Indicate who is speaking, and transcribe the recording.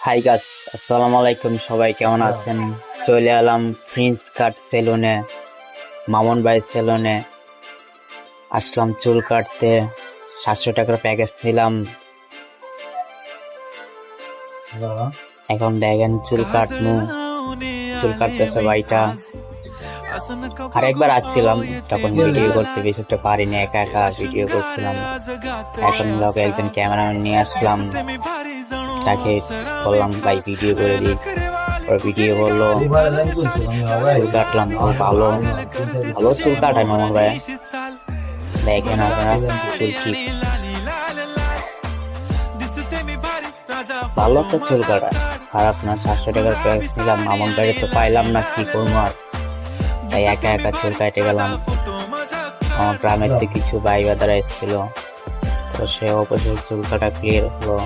Speaker 1: High গাস, আসসালামু আলাইকুম। সবাই কেমন আছেন? চলে এলাম প্রিন্স কাট সেলুনে, মামুন ভাই সেলুনে আসলাম চুল কাটতে। 700 টাকার প্যাকেজ নিলাম। এখন দেখেন চুল কাটতেছে ভাইটা। আরেকবার আসছিলাম, তখন ভিডিও করতে বেশি একটা পারিনি, একা একা ভিডিও করছিলাম। এখন লোকে একজন ক্যামেরাম্যান নিয়ে আসলাম, তাকে বললাম ভাই ভিডিও করে দিস। ওর ভিডিও করলো, চুল কাটলাম। খুব ভালো ভালো চুল কাটায় মামুন ভাই। দেখেন আপনারা, চুল ঠিক ভালো একটা চুল কাটায়, খারাপ না। 700 টাকার প্যাকেজ নিলাম, মামুন ভাইরে তো পাইলাম না, কি করবো আর, তাই একা একা চুল কাটে গেলাম। আমার গ্রামের থেকে কিছু ভাই বাদারা এসেছিল, তো সে অবশ্যই চুল কাটা ক্লিয়ার হলো।